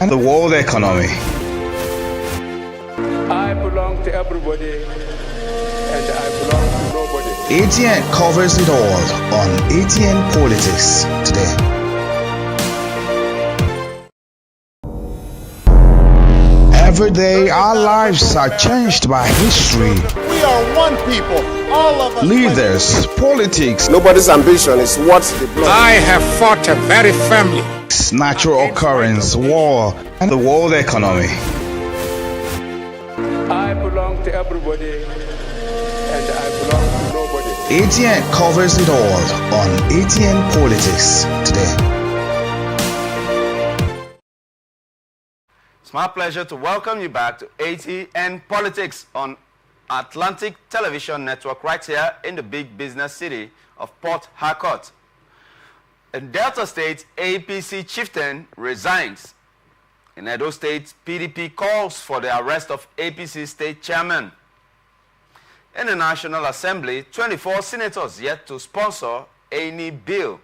and the world economy. I belong to everybody and I belong to nobody. ATN covers it all on ATN Politics today. Every day, our lives are changed by history. We are one people, all of us. Leaders, politics, Nobody's ambition is what the blood. I have fought very firmly. natural occurrence, war, and the world economy. I belong to everybody and I belong to nobody. ATN covers it all on ATN Politics today. It's my pleasure to welcome you back to ATN Politics on Atlantic Television Network right here in the big business city of Port Harcourt. In Delta State, APC chieftain resigns. In Edo State, PDP calls for the arrest of APC state chairman. In the National Assembly, 24 senators yet to sponsor any bill.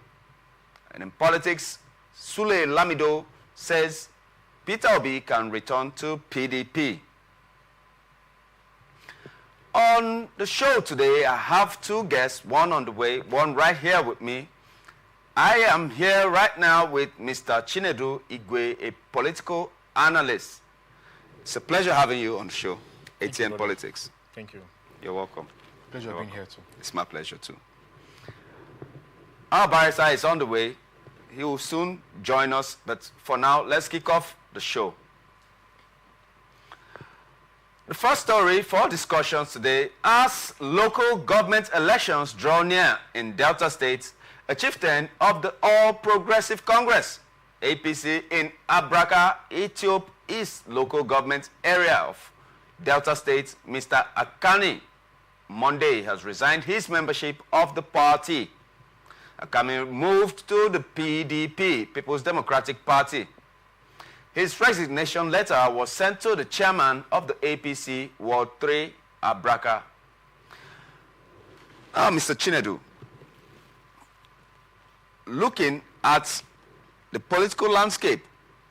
And in politics, Sule Lamido says Peter Obi can return to PDP. On the show today, I have two guests, one on the way, one right here with me. I am here right now with Mr. Chinedu Igwe, a political analyst. It's a pleasure having you on the show, ATN Politics. Thank you. You're welcome. Pleasure being here too. It's my pleasure too. Our barrister is on the way. He will soon join us, but for now, let's kick off the show. The first story for discussions today, as local government elections draw near in Delta State, a chieftain of the All Progressive Congress, APC, in Abraka, Ethiope East local government area of Delta State, Mr. Akani, Monday has resigned his membership of the party. Akani moved to the PDP, People's Democratic Party. His resignation letter was sent to the chairman of the APC, Ward 3, Abraka. Mr. Chinedu, looking at the political landscape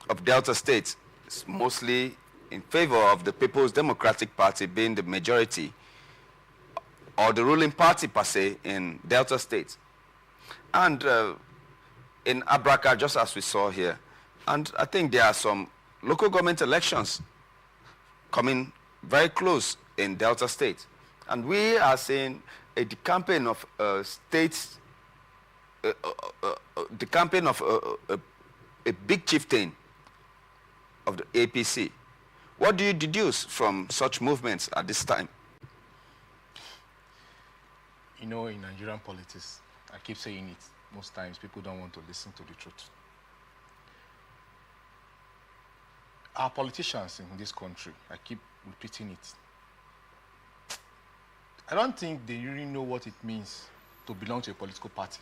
of Delta State, it's mostly in favor of the People's Democratic Party being the majority, or the ruling party per se, in Delta State. And in Abraka, just as we saw here, and I think there are some local government elections coming very close in Delta State. And we are seeing a decamping of states, the campaign of a big chieftain of the APC. What do you deduce from such movements at this time? You know, in Nigerian politics, I keep saying it, most times people don't want to listen to the truth. Our politicians in this country, I keep repeating it, I don't think they really know what it means to belong to a political party.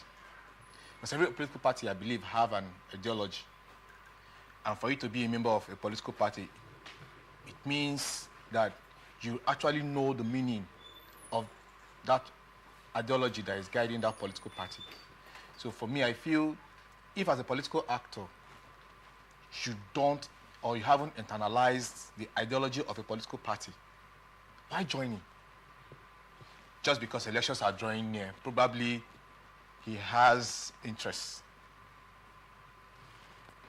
Because every political party, I believe, have an ideology. And for you to be a member of a political party, it means that you actually know the meaning of that ideology that is guiding that political party. So for me, I feel if as a political actor, you don't or you haven't internalized the ideology of a political party, why join in? Just because elections are drawing near, probably he has interests.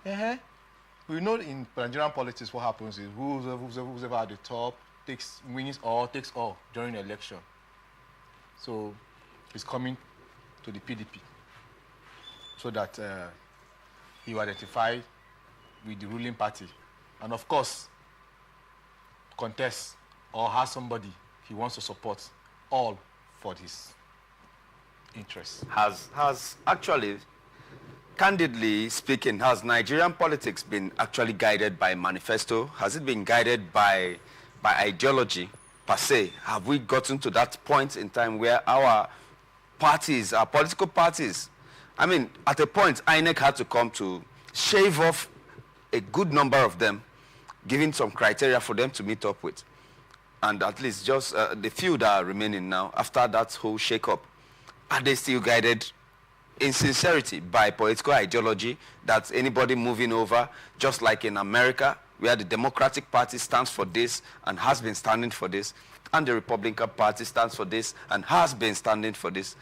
We know in Nigerian politics what happens is who's ever at the top wins all, takes all during the election. So he's coming to the PDP so that he will identify with the ruling party and of course contest or has somebody he wants to support, all for his interests. Has actually, candidly speaking, has Nigerian politics been actually guided by manifesto? Has it been guided by ideology per se? Have we gotten to that point in time where our parties, our political parties, I mean, at a point, INEC had to come to shave off a good number of them, giving some criteria for them to meet up with. And at least just the few that are remaining now, after that whole shake-up, are they still guided insincerity by political ideology that anybody moving over, just like in America, where the Democratic Party stands for this and has been standing for this, and the Republican Party stands for this and has been standing for this.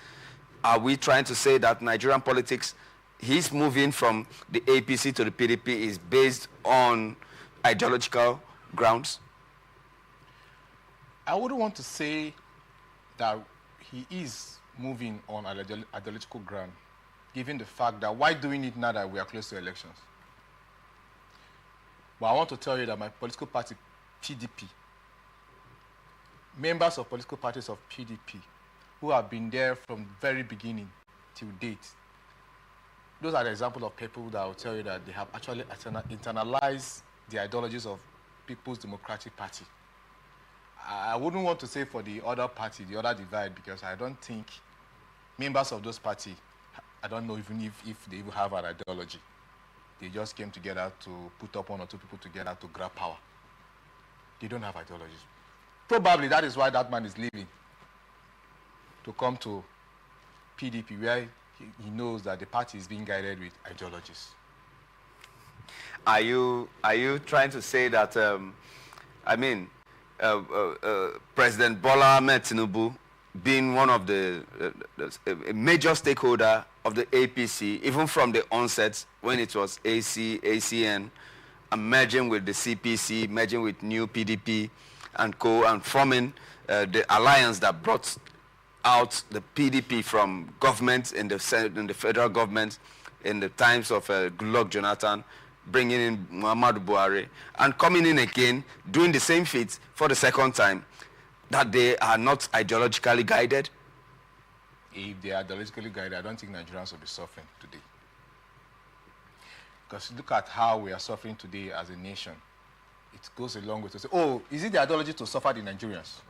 Are we trying to say that Nigerian politics, his moving from the APC to the PDP is based on ideological grounds? I wouldn't want to say that he is moving on ideological ground, given the fact that why doing it now that we are close to elections? But I want to tell you that my political party, PDP, members of political parties of PDP, who have been there from the very beginning till date, those are the examples of people that will tell you that they have actually internalized the ideologies of People's Democratic Party. I wouldn't want to say for the other party, the other divide, because I don't think members of those parties, I don't know even if they even have an ideology. They just came together to put up one or two people together to grab power. They don't have ideologies. Probably that is why that man is leaving, to come to PDP, where he knows that the party is being guided with ideologies. Are you trying to say that, President Bola Ahmed Tinubu, being one of the a major stakeholder of the APC, even from the onset when it was AC, ACN, and merging with the CPC, merging with New PDP and co, and forming the alliance that brought out the PDP from government in the federal government in the times of Goodluck Jonathan, bringing in Muhammadu Buhari, and coming in again, doing the same feat for the second time, that they are not ideologically guided? If they are ideologically guided, I don't think Nigerians will be suffering today. Because look at how we are suffering today as a nation. It goes a long way to say, oh, is it the ideology to suffer the Nigerians?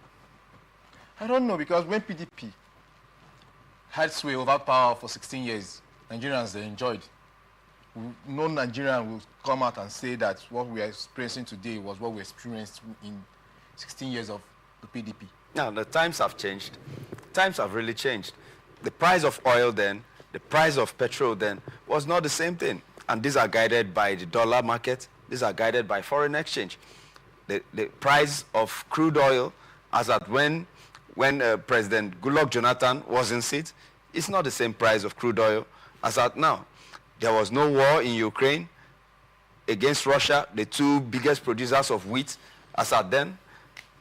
I don't know, because when PDP had sway over power for 16 years, Nigerians, they enjoyed. No Nigerian will come out and say that what we are experiencing today was what we experienced in 16 years of the PDP. Now, the times have changed. Times have really changed. The price of oil then, the price of petrol then, was not the same thing. And these are guided by the dollar market. These are guided by foreign exchange. The price of crude oil, as at when President Goodluck Jonathan was in seat, it's not the same price of crude oil as at now. There was no war in Ukraine against Russia, the two biggest producers of wheat as at then.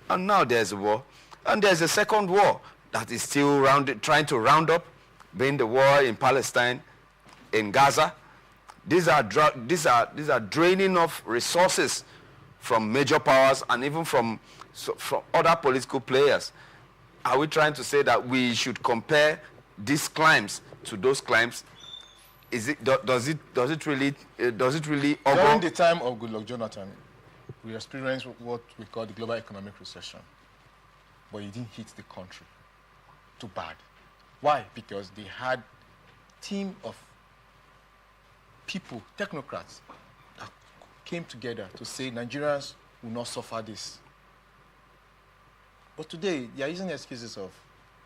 And now there's a war. And there's a second war that is still trying to round up, being the war in Palestine, in Gaza. These are draining of resources from major powers and even from other political players. Are we trying to say that we should compare these climbs to those climbs? Does it really During the time of Goodluck Jonathan, we experienced what we call the global economic recession, but it didn't hit the country too bad. Why? Because they had a team of people, technocrats, that came together to say Nigerians will not suffer this. But today, they are using excuses of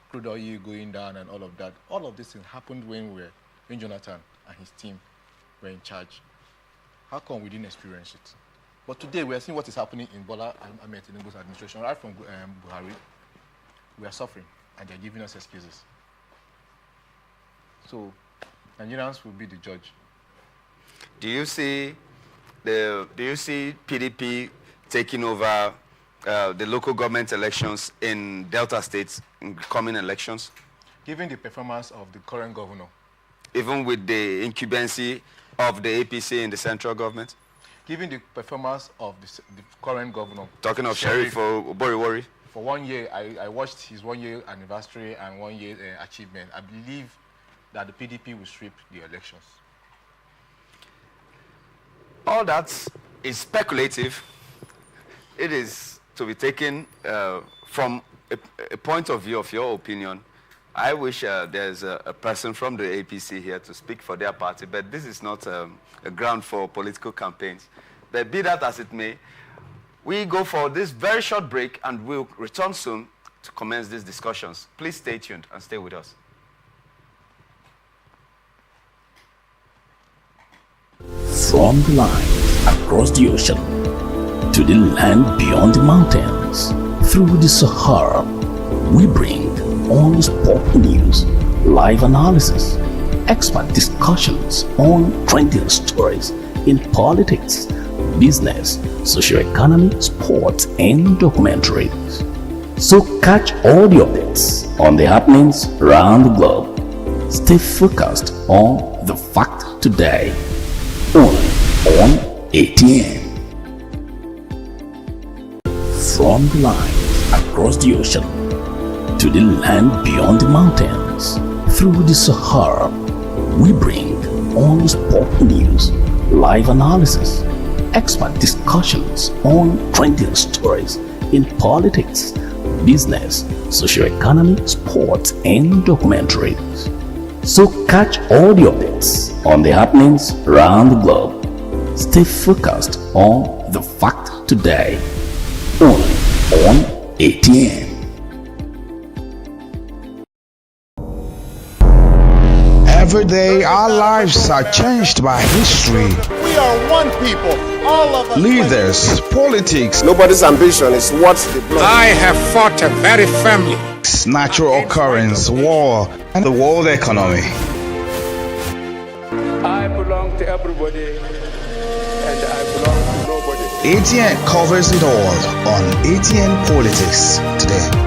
crude oil going down and all of that. All of this thing happened when Jonathan and his team were in charge. How come we didn't experience it? But today, we are seeing what is happening in Bola Ahmed Tinubu's administration, right from Buhari. We are suffering, and they're giving us excuses. So, Nigerians will be the judge. Do you see PDP taking over the local government elections in Delta States in coming elections? Given the performance of the current governor. Even with the incumbency of the APC in the central government? Given the performance of the current governor. Talking of Sheriff Oboriwori? For 1 year, I watched his 1 year anniversary and 1 year achievement. I believe that the PDP will sweep the elections. All that is speculative. It is to be taken from a point of view of your opinion. I wish there's a person from the APC here to speak for their party, but this is not a ground for political campaigns. But be that as it may, we go for this very short break and we'll return soon to commence these discussions. Please stay tuned and stay with us. From the line across the ocean to the land beyond the mountains, through the Sahara, we bring on-the-spot news, live analysis, expert discussions on trending stories in politics, business, socio-economy, sports, and documentaries. So catch all the updates on the happenings around the globe. Stay focused on the fact today, only on ATN. From the line across the ocean to the land beyond the mountains, through the Sahara, we bring on-the-spot news, live analysis, expert discussions on trending stories in politics, business, socio-economy, sports, and documentaries. So catch all the updates on the happenings around the globe. Stay focused on the fact today, only on ATN. Every day, our lives are changed by history. We are one people, all of us. Leaders, politics, Nobody's ambition is what the blood. I have fought a very family. natural occurrence, war, and the world economy. I belong to everybody and I belong to nobody. ATN covers it all on ATN Politics today.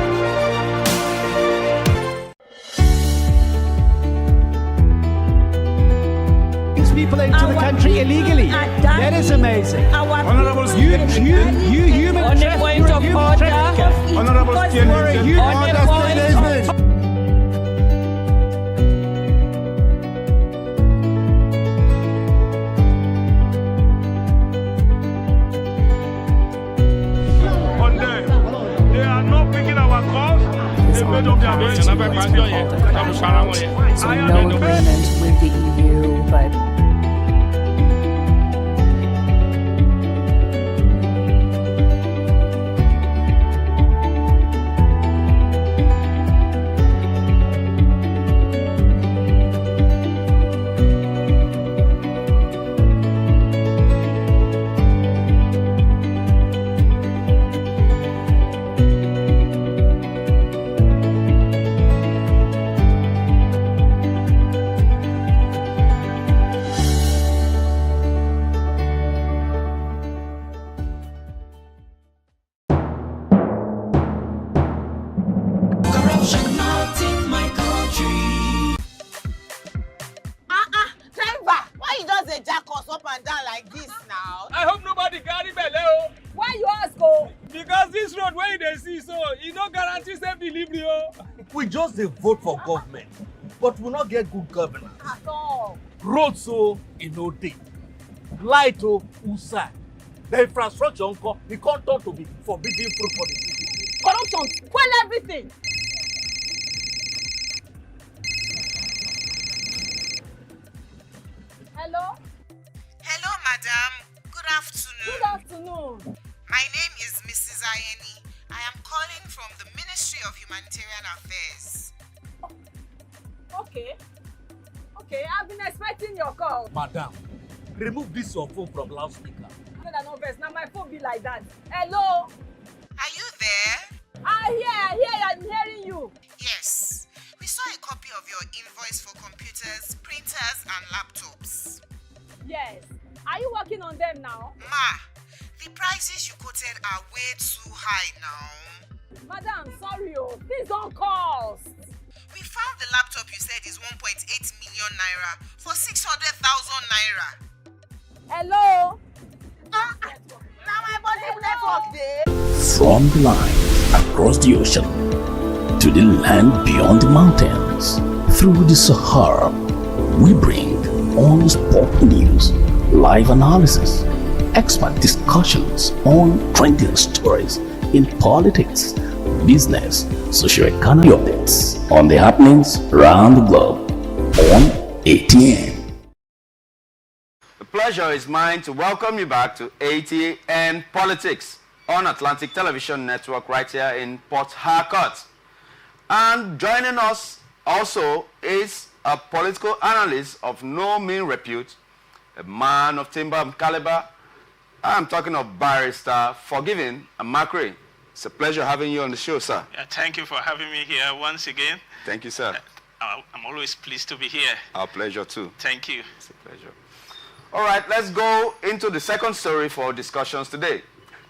People into the country illegally. That is amazing. Honorable You human on the point of order. Honorable They are not picking our calls. They made up their minds. So no agreement with the EU, but I hope nobody carry belle. Why you ask, oh? Because this road where they see so, it no guarantee safe delivery. We just dey vote for government, but we not get good governance. At all. Road so e no dey, light o usai, the infrastructure nko e come turn to be forbidden fruit for the people. Corruption, well everything. Hello? Hello, madam. Good afternoon. Good afternoon. My name is Mrs. Ayeni. I am calling from the Ministry of Humanitarian Affairs. Okay. Okay, I've been expecting your call. Madam, remove this your phone from loudspeaker. No vex, now my phone be like that. Hello? Are you there? I hear, I'm hearing you. Yes. We saw a copy of your invoice for computers, printers, and laptops. Yes. Are you working on them now? Ma, the prices you quoted are way too high now. Madam, sorry, please don't cost. We found the laptop you said is 1.8 million naira for 600,000 naira. Hello? Now my body network there. From the line across the ocean to the land beyond the mountains, through the Sahara, we bring on-the-spot news, live analysis, expert discussions on trending stories in politics, business, socio-economy updates on the happenings around the globe on ATN. The pleasure is mine to welcome you back to ATN Politics on Atlantic Television Network right here in Port Harcourt. And joining us also is a political analyst of no mean repute, a man of timber and caliber. I'm talking of Barrister Forgiving Amakri. It's a pleasure having you on the show, sir. Thank you for having me here once again. Thank you, sir. I'm always pleased to be here. Our pleasure, too. Thank you. It's a pleasure. All right, let's go into the second story for discussions today.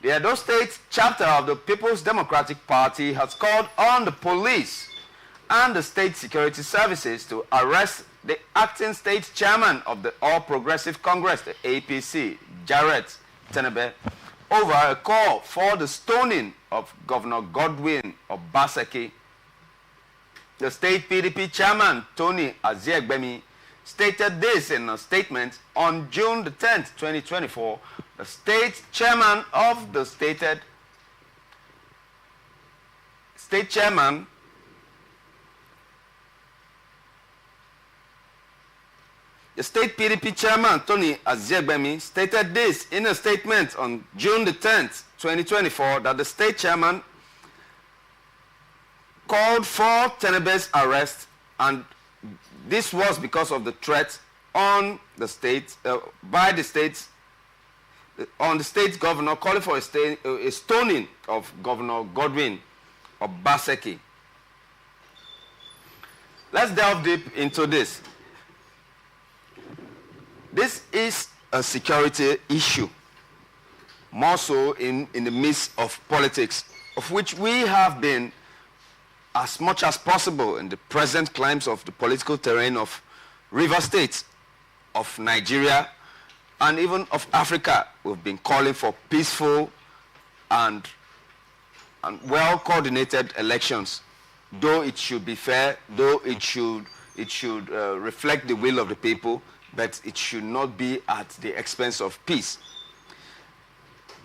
The Edo State chapter of the People's Democratic Party has called on the police and the state security services to arrest the acting state chairman of the All Progressive Congress, the APC, Jarrett Tenebe, over a call for the stoning of Governor Godwin Obaseki. The state PDP chairman, Tony Aziegbemi, stated this in a statement on June the 10th, 2024. The state chairman of the state PDP chairman, Tony Aziegbemi, stated this in a statement on June the 10th, 2024, that the state chairman called for Tenebe's arrest, and this was because of the threat on the state, by the state's, on the state's governor, calling for a stoning of Governor Godwin Obaseki. Let's delve deep into this. This is a security issue, more so in the midst of politics, of which we have been, as much as possible, in the present climes of the political terrain of River State, of Nigeria, and even of Africa. We've been calling for peaceful and well-coordinated elections, though it should be fair, though it should reflect the will of the people, but it should not be at the expense of peace.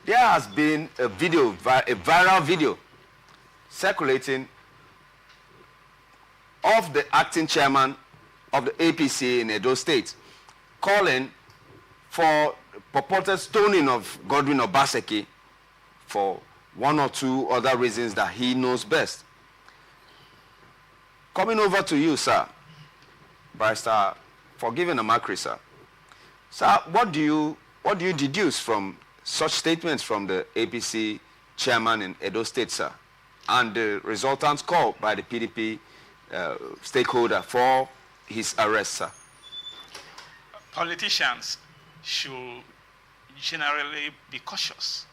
There has been a viral video circulating of the acting chairman of the APC in Edo State, calling for purported stoning of Godwin Obaseki for one or two other reasons that he knows best. Coming over to you, sir, Barrister Forgiving Amakri, sir. Sir, what do you deduce from such statements from the APC chairman in Edo State, sir, and the resultant call by the PDP stakeholder for his arrest, sir? Politicians should generally be cautious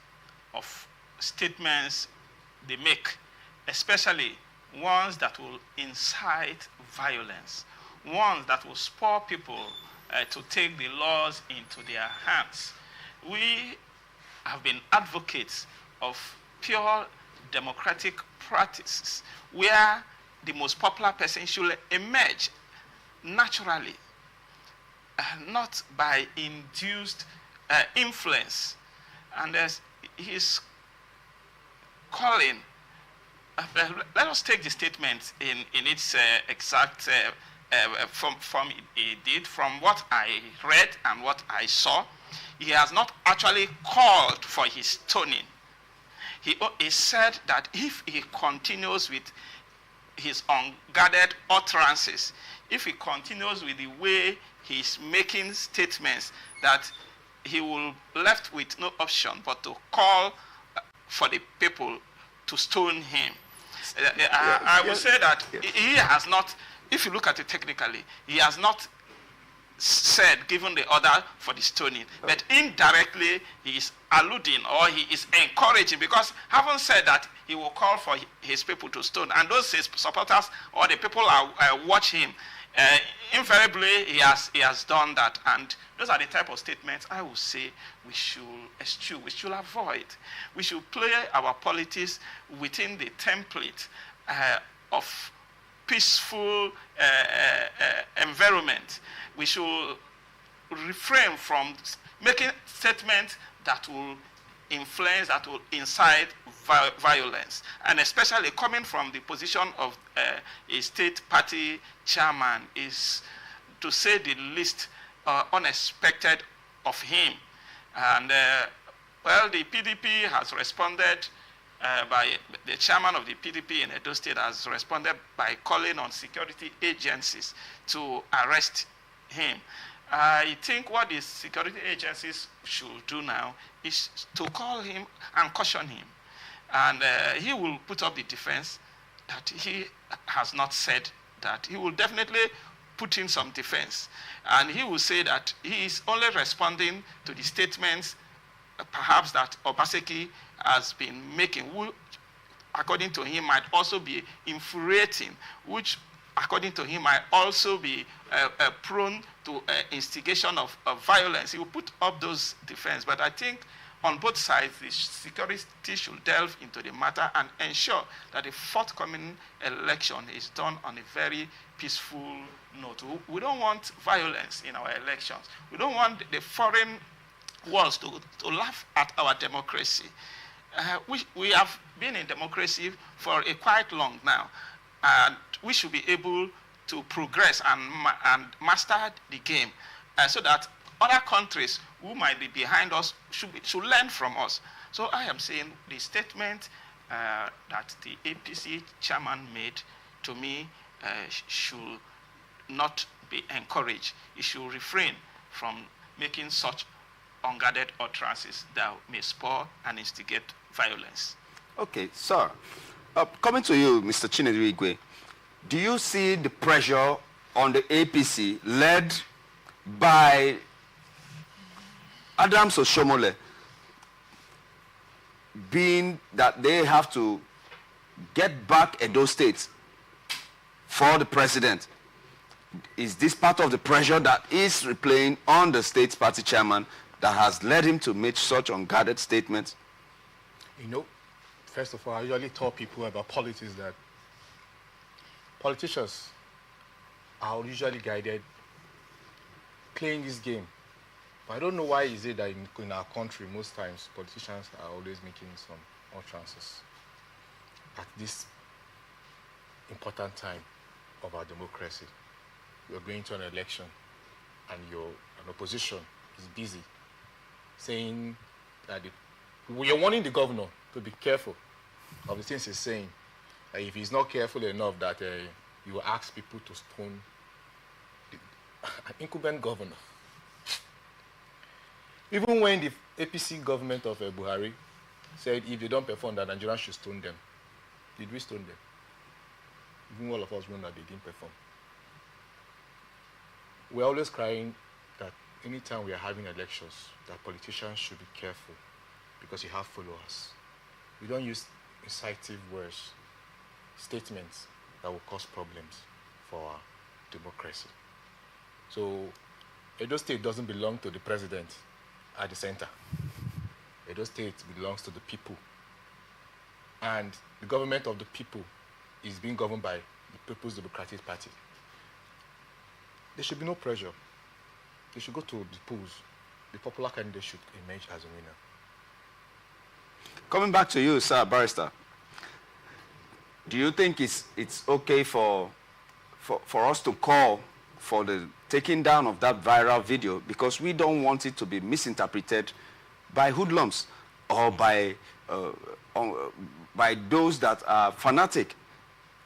of statements they make, especially ones that will incite violence, ones that will spur people to take the laws into their hands. We have been advocates of pure democratic practices where the most popular person should emerge naturally, not by induced influence. And as he's calling, let us take the statement in its exact from he did, from what I read and what I saw. He has not actually called for his stoning. He said that if he continues with his unguarded utterances, if he continues with the way he's making statements, that he will be left with no option but to call for the people to stone him. I would say that he has not, if you look at it technically, he has not said, given the order for the stoning, but indirectly he is alluding or he is encouraging, because having said that he will call for his people to stone, and those his supporters or the people watch him, invariably he has done that. And those are the type of statements I would say we should eschew, we should avoid. We should play our politics within the template of peaceful environment. We should refrain from making statements that will influence, that will incite violence, and especially coming from the position of a state party chairman is, to say the least, unexpected of him. And well, the PDP has responded by the chairman of the PDP in Edo State has responded by calling on security agencies to arrest him. I think what the security agencies should do now is to call him and caution him. And he will put up the defense that he has not said that. He will definitely put in some defense. And he will say that he is only responding to the statements perhaps that Obaseki has been making, which according to him might also be infuriating, which according to him might also be prone to instigation of violence. He will put up those defense. But I think on both sides, the security should delve into the matter and ensure that the forthcoming election is done on a very peaceful note. We don't want violence in our elections. We don't want the foreign worlds to laugh at our democracy. We have been in democracy for a quite long now, and we should be able to progress and master the game so that other countries who might be behind us should learn from us. So I am saying the statement that the APC chairman made, to me, should not be encouraged. He should refrain from making such unguarded utterances that may spur and instigate violence. Okay, sir. Coming to you, Mr. Chinedu Igwe, do you see the pressure on the APC led by Adams Oshomole being that they have to get back Edo State for the president? Is this part of the pressure that is replaying on the state party chairman that has led him to make such unguarded statements? You know, first of all, I usually tell people about politics that politicians are usually guided playing this game. But I don't know why is it that in our country, most times, politicians are always making some utterances at this important time of our democracy. You're going to an election and an opposition is busy saying that you're warning the governor to be careful of the things he's saying. If he's not careful enough that you will ask people to stone an incumbent governor. Even when the APC government of Buhari said if they don't perform that Nigerians should stone them, did we stone them? Even all of us know that they didn't perform. We're always crying that anytime we are having elections, that politicians should be careful because you have followers. We don't use incisive words, statements that will cause problems for our democracy. So Edo State doesn't belong to the president at the center. Edo State belongs to the people. And the government of the people is being governed by the People's Democratic Party. There should be no pressure. They should go to the polls. The popular candidate should emerge as a winner. Coming back to you, sir, Barrister, do you think it's okay for us to call for the taking down of that viral video because we don't want it to be misinterpreted by hoodlums or by those that are fanatic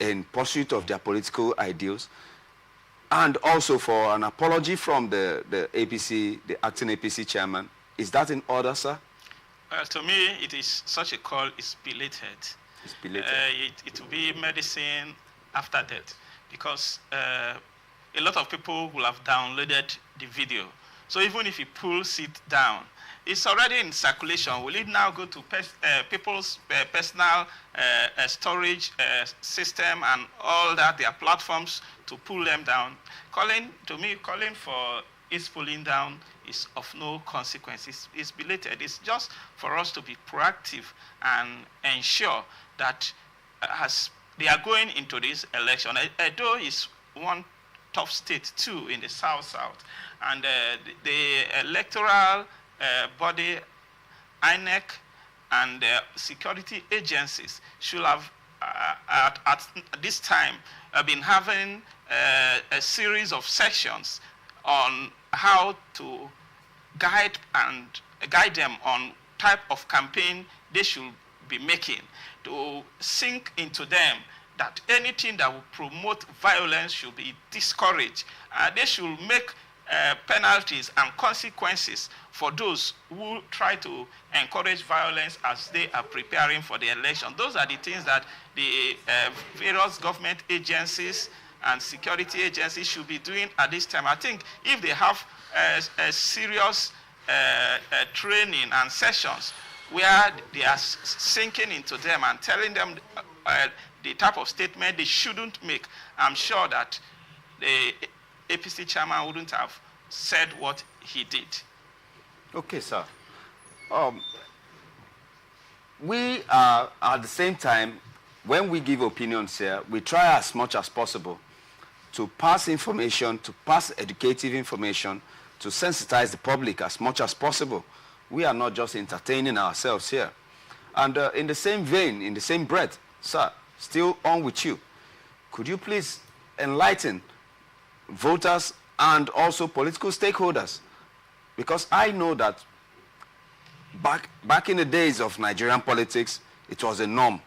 in pursuit of their political ideals, and also for an apology from the APC, the acting APC chairman? Is that in order, sir? To me, it is such a call is belated. It's belated. It will be medicine after death because a lot of people will have downloaded the video. So even if he pulls it down, it's already in circulation. Will it now go to people's personal storage system and all that, their platforms, to pull them down? Calling for its pulling down is of no consequence. It's belated. It's just for us to be proactive and ensure that as they are going into this election, Edo is one tough state too in the south, and the electoral body, INEC, and security agencies should have at this time been having a series of sections on how to guide them on type of campaign they should be making, to sink into them that anything that will promote violence should be discouraged. They should make penalties and consequences for those who try to encourage violence as they are preparing for the election. Those are the things that the various government agencies and security agencies should be doing at this time. I think if they have a serious training and sessions where they are sinking into them and telling them the type of statement they shouldn't make, I'm sure that the APC chairman wouldn't have said what he did. Okay, sir. We are, at the same time, when we give opinions here, we try as much as possible to pass information, to pass educative information, to sensitize the public as much as possible. We are not just entertaining ourselves here. And in the same vein, in the same breath, sir, still on with you, could you please enlighten voters and also political stakeholders? Because I know that back in the days of Nigerian politics, it was a norm.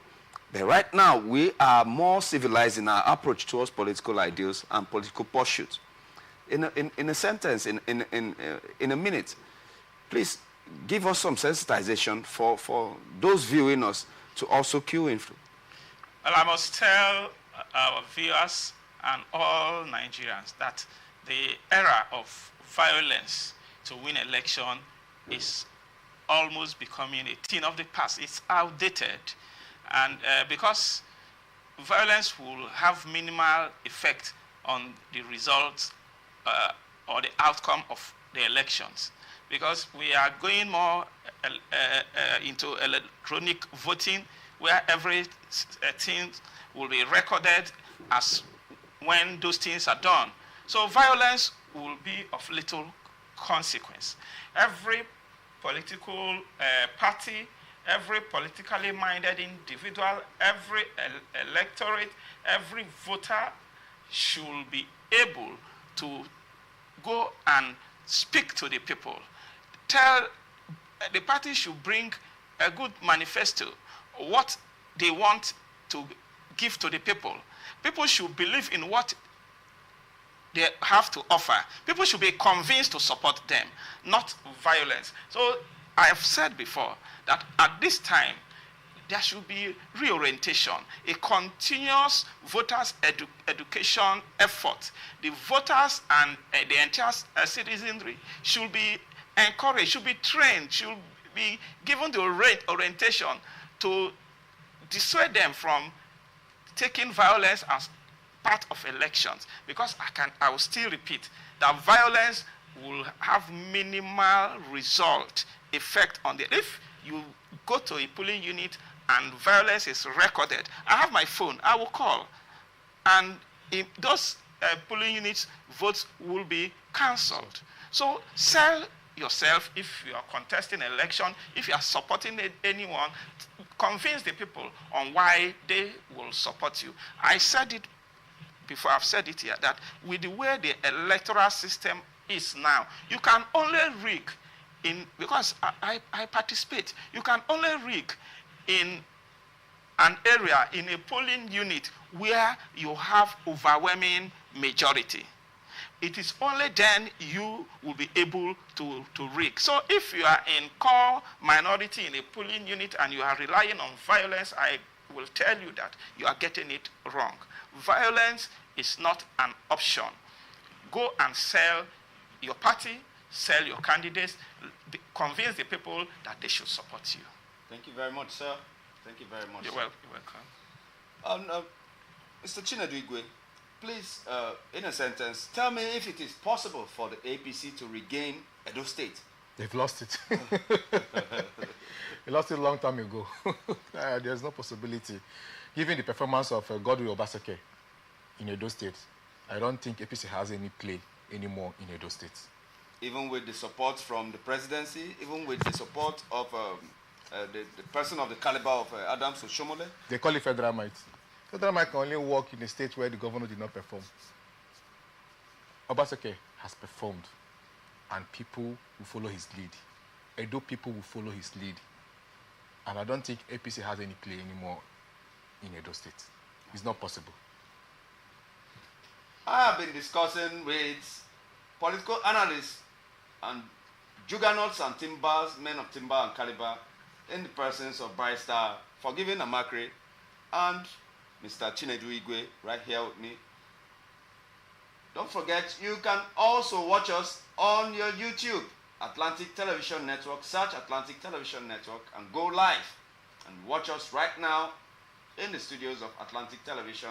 But right now, we are more civilized in our approach towards political ideals and political pursuits. In a sentence, in a minute, please give us some sensitization for those viewing us to also cue in. Well, I must tell our viewers and all Nigerians that the era of violence to win election is almost becoming a thing of the past. It's outdated. And because violence will have minimal effect on the results or the outcome of the elections, because we are going more into electronic voting, where every thing will be recorded as when those things are done. So violence will be of little consequence. Every political party, every politically minded individual, every electorate, every voter should be able to go and speak to the people. Tell the party should bring a good manifesto, what they want to give to the people. People should believe in what they have to offer. People should be convinced to support them, not violence. So I have said before that at this time, there should be reorientation, a continuous voters' education effort. The voters and the entire citizenry should be encouraged, should be trained, should be given the orientation to dissuade them from taking violence as part of elections. Because I will still repeat that violence will have minimal result effect on the, if you go to a polling unit and violence is recorded, I have my phone, I will call. And if those polling units, votes will be cancelled. So sell yourself if you are contesting an election, if you are supporting anyone, convince the people on why they will support you. I said it before, I've said it here, that with the way the electoral system is now, you can only rig in, because I participate, you can only rig in an area, in a polling unit where you have overwhelming majority. It is only then you will be able to rig. So if you are in core minority in a polling unit and you are relying on violence, I will tell you that you are getting it wrong. Violence is not an option. Go and sell your party, sell your candidates, convince the people that they should support you. Thank you very much, sir. Thank you very much. You're welcome. Mr. Chinedu Igwe, please, in a sentence, tell me if it is possible for the APC to regain Edo State. They've lost it. They lost it a long time ago. There's no possibility. Given the performance of Godwin Obaseki in Edo State, I don't think APC has any play anymore in Edo State. Even with the support from the presidency, even with the support of the person of the caliber of Adams Oshomole? They call it federal might. Federal might can only work in a state where the governor did not perform. Obaseki has performed, and people will follow his lead. Edo people will follow his lead. And I don't think APC has any play anymore in Edo State. It's not possible. I have been discussing with political analysts and juggernauts and timbers, men of timber and caliber, in the presence of Barrister Forgiving Amakri and Mr. Chinedu Igwe right here with me. Don't forget, you can also watch us on your YouTube, Atlantic Television Network. Search Atlantic Television Network and go live and watch us right now in the studios of Atlantic Television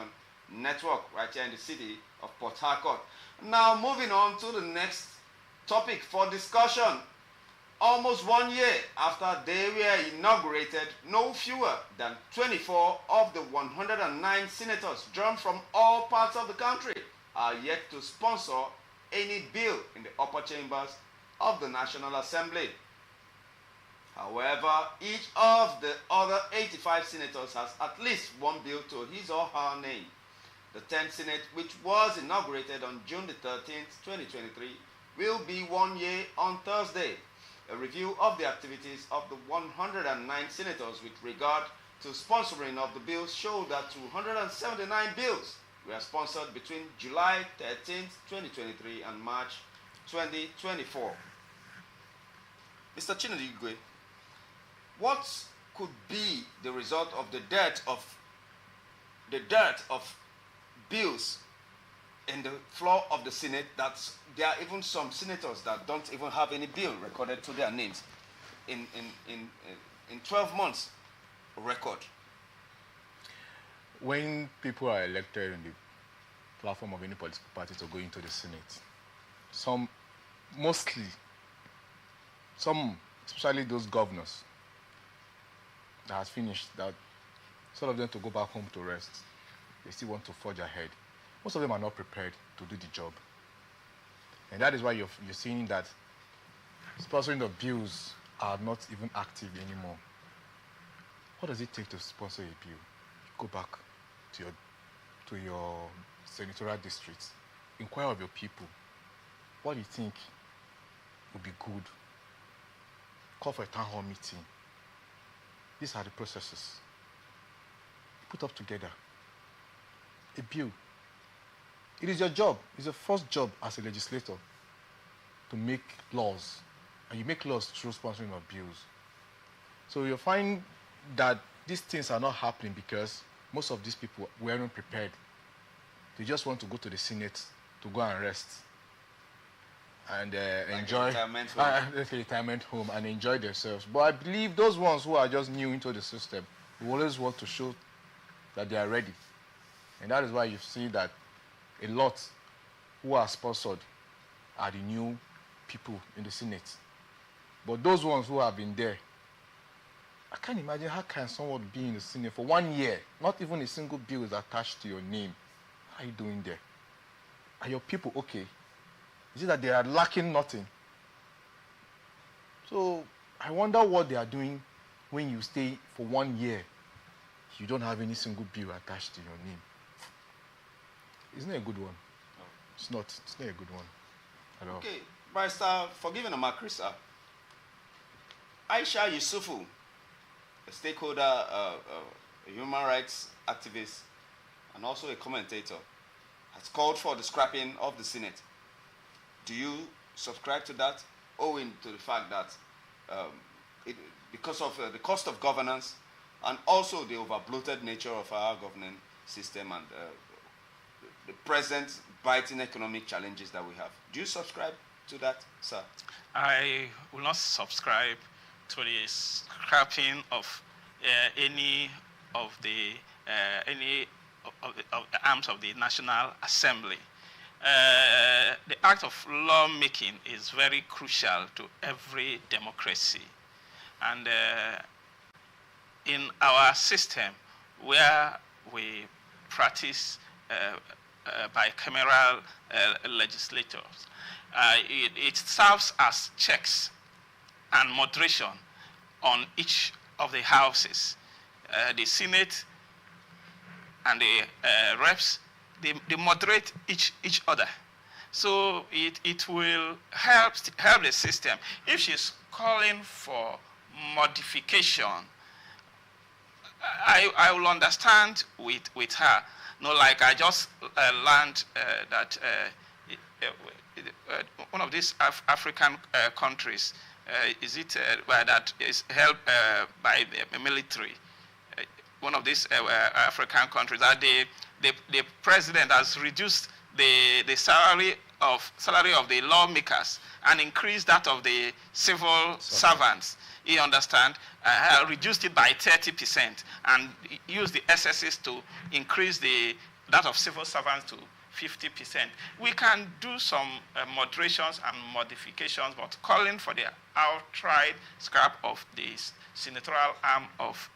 Network right here in the city of Port Harcourt. Now moving on to the next topic for discussion. Almost 1 year after they were inaugurated, no fewer than 24 of the 109 senators drawn from all parts of the country are yet to sponsor any bill in the upper chambers of the National Assembly. However, each of the other 85 senators has at least one bill to his or her name. The 10th Senate, which was inaugurated on June the 13th, 2023, will be 1 year on Thursday. A review of the activities of the 109 senators with regard to sponsoring of the bills showed that 279 bills were sponsored between July 13th, 2023 and March 2024. Mr. Chinedu Igwe, what could be the result of the dearth of bills in the floor of the Senate? That there are even some senators that don't even have any bill recorded to their names in 12 months record. When people are elected in the platform of any political party to go into the Senate, some, especially those governors that has finished, that some of them to go back home to rest, they still want to forge ahead. Most of them are not prepared to do the job. And that is why you're seeing that sponsoring of bills are not even active anymore. What does it take to sponsor a bill? Go back to your senatorial districts, inquire of your people. What do you think would be good? Call for a town hall meeting. These are the processes. Put up together a bill. It is your job, it's your first job as a legislator to make laws. And you make laws through sponsoring of bills. So you'll find that these things are not happening because most of these people weren't prepared. They just want to go to the Senate to go and rest and enjoy retirement home and enjoy themselves. But I believe those ones who are just new into the system will always want to show that they are ready. And that is why you see that a lot who are sponsored are the new people in the Senate. But those ones who have been there, I can't imagine how can someone be in the Senate for 1 year, not even a single bill is attached to your name. How are you doing there? Are your people okay? Is it that they are lacking nothing? So I wonder what they are doing when you stay for 1 year. You don't have any single bill attached to your name. Isn't it a good one? No. It's not a good one at all. Okay, Barrister Forgiving Amakri, sir. Aisha Yusufu, a stakeholder, a human rights activist, and also a commentator, has called for the scrapping of the Senate. Do you subscribe to that, owing to the fact that because of the cost of governance and also the over-bloated nature of our governing system and the present biting economic challenges that we have? Do you subscribe to that, sir? I will not subscribe to the scrapping of any of the arms of the National Assembly. The act of lawmaking is very crucial to every democracy. And in our system, where we practice bicameral legislators, it serves as checks and moderation on each of the houses. The Senate and the reps, they moderate each other. So it will help the system. If she's calling for modification, I will understand with her. No, like I just learned that one of these African countries, is it that is held by the military? One of these African countries, that the president has reduced the salary of the lawmakers and increased that of the civil servants. You understand? Reduced it by 30% and used the SSS to increase that of civil servants to 50%. We can do some moderations and modifications, but calling for the outright scrap of the senatorial arm of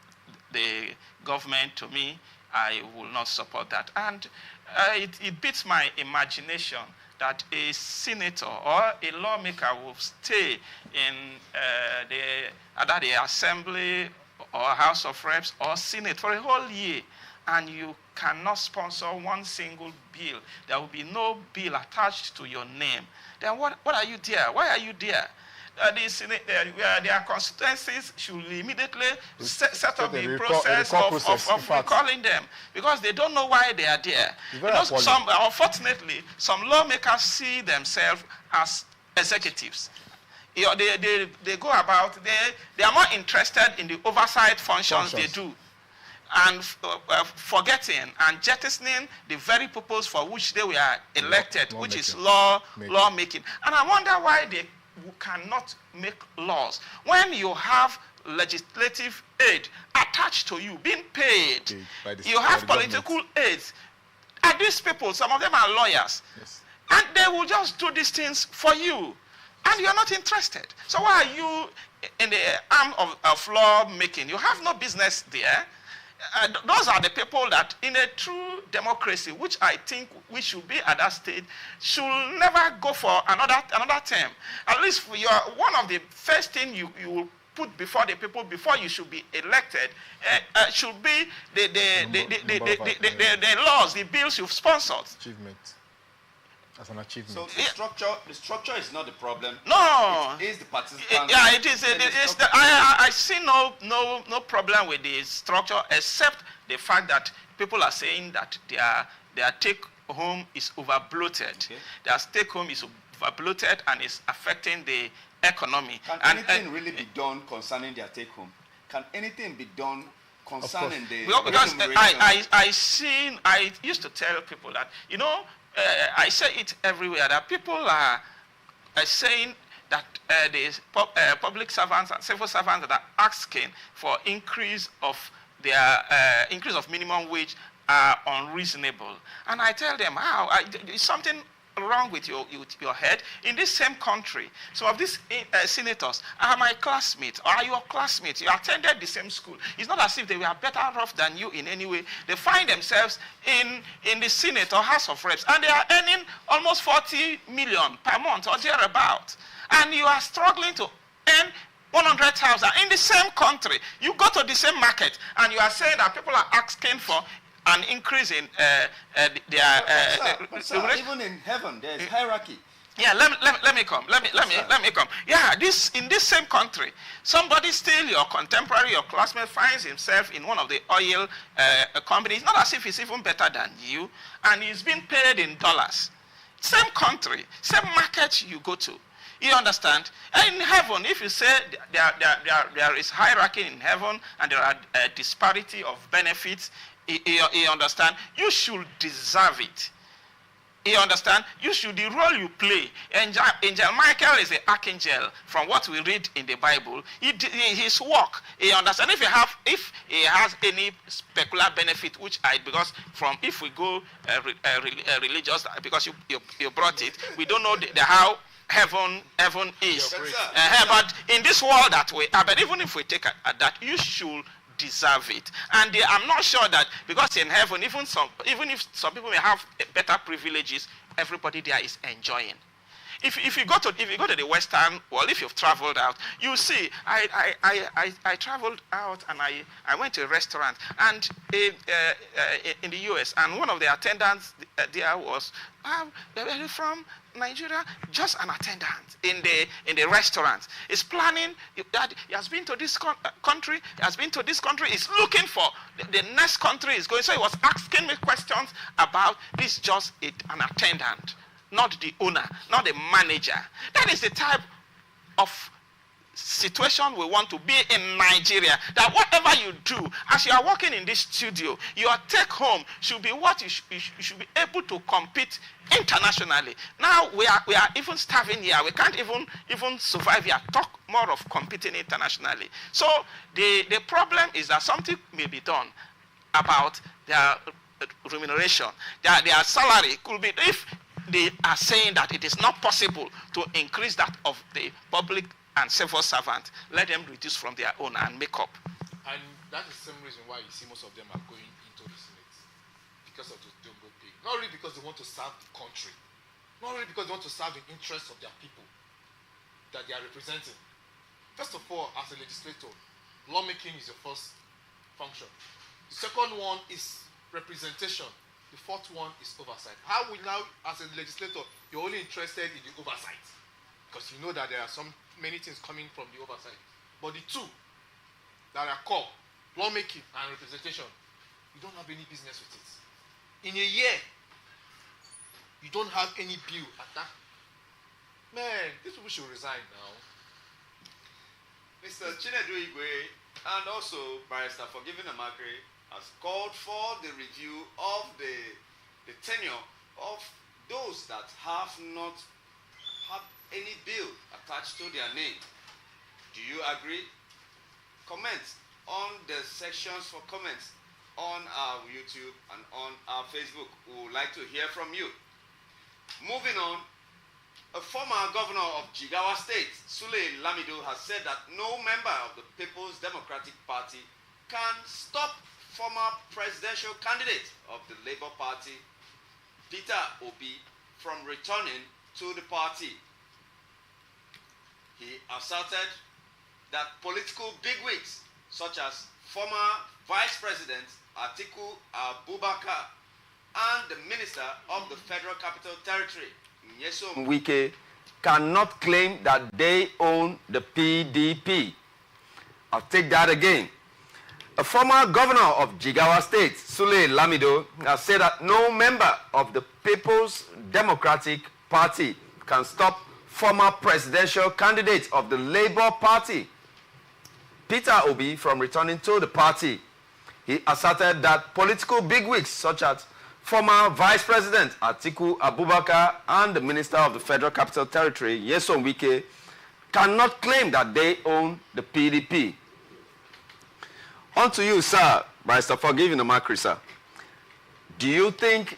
the government, to me, I will not support that. And it beats my imagination that a senator or a lawmaker will stay in either the assembly or House of Reps or Senate for a whole year, and you cannot sponsor one single bill. There will be no bill attached to your name. Then what are you there? Why are you there? Their constituencies should immediately set up the process of recalling them, because they don't know why they are there. Unfortunately, some lawmakers see themselves as executives. They go about, they are more interested in the oversight functions they do, and forgetting and jettisoning the very purpose for which they were elected, which is lawmaking. And I wonder why they cannot make laws when you have legislative aid attached to you, being paid. You have political aids. And these people, some of them are lawyers, and they will just do these things for you, and you're not interested. So why are you in the arm of lawmaking? You have no business there. Those are the people that, in a true democracy, which I think we should be at that stage, should never go for another term. At least one of the first things you will put before the people before you should be elected should be the laws, the bills you've sponsored. Achievement. As an achievement. So the structure is not the problem. No. It is the participants. Yeah, it is. I see no problem with the structure, except the fact that people are saying that their take home is over bloated. Okay. Their take home is over bloated and is affecting the economy. Can anything really be done concerning their take home? Can anything be done concerning the because I used to tell people that, I say it everywhere, that people are saying that the public servants and civil servants that are asking for increase of minimum wage are unreasonable. And I tell them, how? There's something wrong with your head. In this same country, some of these senators are my classmates, or are your classmates. You attended the same school. It's not as if they were better off than you in any way. They find themselves in the Senate or House of Reps, and they are earning almost 40 million per month or thereabout. And you are struggling to earn 100,000 in the same country. You go to the same market, and you are saying that people are asking for an increase in even in heaven there is hierarchy. Yeah, let me come. Let me come. Yeah, in this same country, somebody still your contemporary, your classmate finds himself in one of the oil companies. Not as if he's even better than you, and he's being paid in dollars. Same country, same market you go to. You understand? In heaven, if you say there is hierarchy in heaven and there are disparity of benefits, you understand? You should deserve it. You understand? The role you play. Angel Michael is the archangel from what we read in the Bible. His work, you understand? If he has any specular benefit, because if we go religious, because you brought it, we don't know how heaven is. But in this world that we are, but even if we take that, you should deserve it. And I'm not sure that, because in heaven, even if some people may have better privileges, everybody there is enjoying. If you go to the Western world, if you've traveled out, you see. I traveled out and I went to a restaurant and in the U.S. and one of the attendants there was from Nigeria, just an attendant in the restaurant. He's planning that he has been to this country. He's looking for the next country he's going. So he was asking me questions about this. Just an attendant. not the owner, not the manager. That is the type of situation we want to be in Nigeria, that whatever you do, as you are working in this studio, your take home should be what you should be able to compete internationally. Now we are even starving here. We can't even survive here. Talk more of competing internationally. So the problem is that something may be done about their remuneration. Their salary could be, if they are saying that it is not possible to increase that of the public and civil servant, let them reduce from their own and make up. And that is the same reason why you see most of them are going into the Senate, because of the double pay. Not really because they want to serve the country, not really because they want to serve the interests of their people that they are representing. First of all, as a legislator, lawmaking is your first function. The second one is representation. The fourth one is oversight. How we now, as a legislator, you're only interested in the oversight, because you know that there are many things coming from the oversight. But the two that are core, lawmaking and representation, you don't have any business with it. In a year, you don't have any bill at that. Man, these people should resign now. Mr. Chinedu Igwe and also Barrister Forgiving Amakri has called for the review of the tenure of those that have not had any bill attached to their name. Do you agree? Comments on the sections for comments on our YouTube and on our Facebook. We would like to hear from you. Moving on, a former governor of Jigawa State, Sule Lamido, has said that no member of the People's Democratic Party can stop former presidential candidate of the Labour Party, Peter Obi, from returning to the party. He asserted that political bigwigs such as former Vice President Atiku Abubakar and the Minister of the Federal Capital Territory, Nyesom Wike, cannot claim that they own the PDP. I'll take that again. A former governor of Jigawa State, Sule Lamido, has said that no member of the People's Democratic Party can stop former presidential candidate of the Labour Party, Peter Obi, from returning to the party. He asserted that political bigwigs such as former Vice President Atiku Abubakar and the Minister of the Federal Capital Territory, Nyesom Wike, cannot claim that they own the PDP. On to you, sir, Barrister Forgiving Amakri, sir. Do you think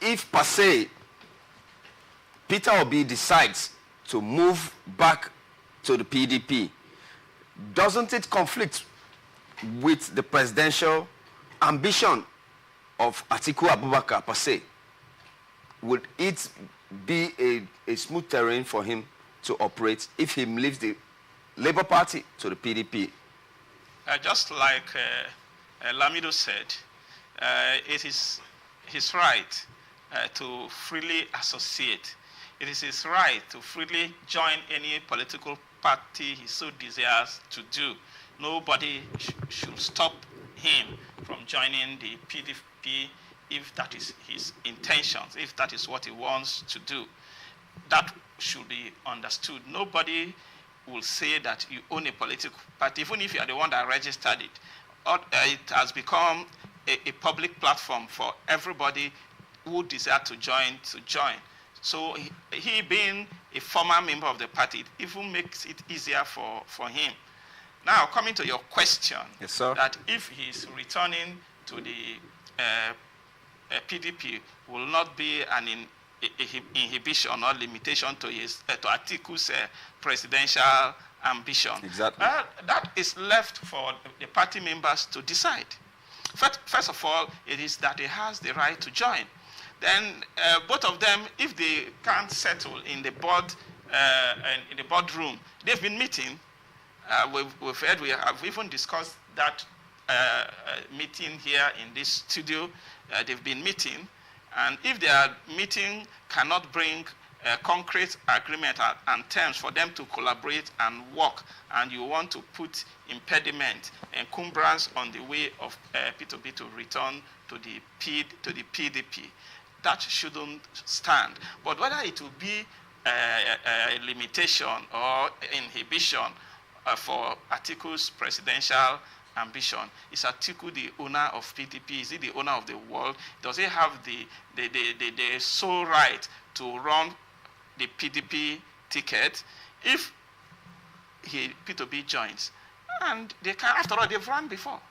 if per se Peter Obi decides to move back to the PDP, doesn't it conflict with the presidential ambition of Atiku Abubakar per se? Would it be a smooth terrain for him to operate if he leaves the Labour Party to the PDP? Just like Lamido said, it is his right to freely associate. It is his right to freely join any political party he so desires to do. Nobody should stop him from joining the PDP if that is his intentions, if that is what he wants to do. That should be understood. Nobody will say that you own a political party, even if you are the one that registered it. It has become a public platform for everybody who desire to join. So he being a former member of the party, it even makes it easier for him. Now, coming to your question, yes, sir, that if he's returning to the PDP, will not be an inhibition or limitation to to Atiku's presidential ambition. Exactly. That is left for the party members to decide. First of all, it is that he has the right to join. Then both of them, if they can't settle in the boardroom, they've been meeting. We've heard, we have even discussed that meeting here in this studio. They've been meeting, and if their meeting cannot bring a concrete agreement and terms for them to collaborate and work, and you want to put impediment, encumbrance on the way of P2P to return to the PDP, that shouldn't stand. But whether it will be a limitation or inhibition for Atiku's presidential ambition, is Atiku the owner of PDP? Is he the owner of the world? Does he have the sole right to run the PDP ticket if P2B joins? And they can, after all, they've run before.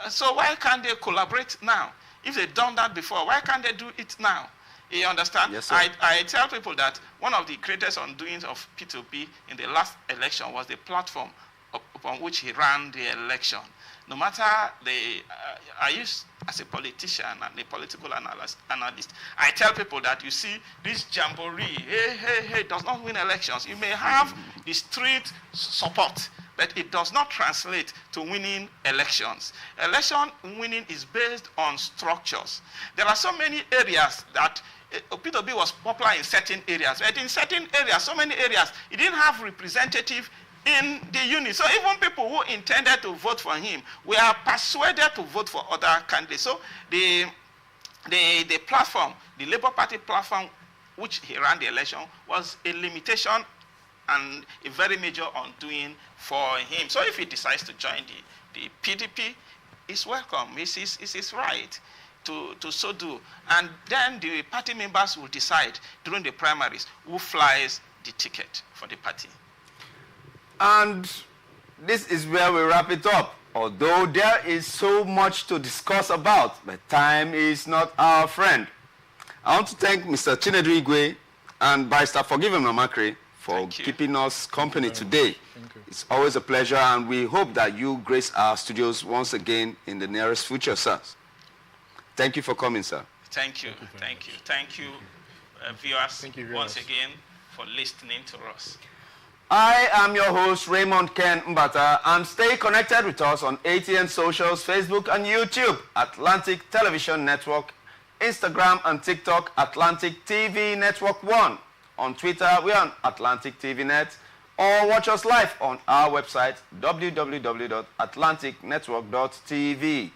So why can't they collaborate now? If they've done that before, why can't they do it now? You understand? Yes, sir. I tell people that one of the greatest undoings of P2B in the last election was the platform upon which he ran the election. No matter I use as a politician and a political analyst, I tell people that, you see, this jamboree, hey, does not win elections. You may have the street support, but it does not translate to winning elections. Election winning is based on structures. There are so many areas that P2B was popular in certain areas, but in certain areas, so many areas, it didn't have representative in the unit. So even people who intended to vote for him were persuaded to vote for other candidates. So the platform, the Labour Party platform, which he ran the election, was a limitation and a very major undoing for him. So if he decides to join the PDP, it's welcome. It's his right to so do. And then the party members will decide during the primaries who flies the ticket for the party. And this is where we wrap it up. Although there is so much to discuss about, but time is not our friend. I want to thank Mr. Chinedu Igwe and Barrister Forgiven Mamakri for keeping us company today. It's always a pleasure, and we hope that you grace our studios once again in the nearest future, sir. Thank you for coming, sir. Thank you, viewers, once again for listening to us. I am your host, Raymond Ken Mbata, and stay connected with us on ATN Socials, Facebook and YouTube, Atlantic Television Network, Instagram and TikTok, Atlantic TV Network 1. On Twitter, we are on Atlantic TV Net, or watch us live on our website, www.atlanticnetwork.tv.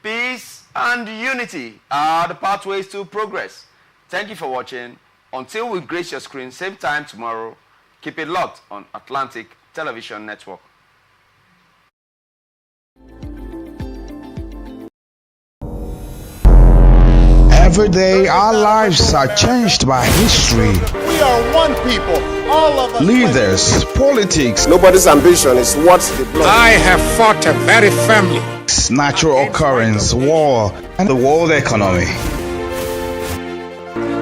Peace and unity are the pathways to progress. Thank you for watching. Until we grace your screen, same time tomorrow, keep it locked on Atlantic Television Network. Every day, our lives are changed by history. We are one people, all of us. Leaders, politics. Nobody's ambition is what they blood. I have fought a very family. Natural occurrence, war, and the world economy.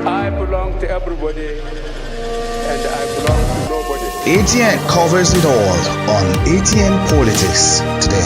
I belong to everybody, and I belong to nobody. ATN covers it all on ATN Politics today.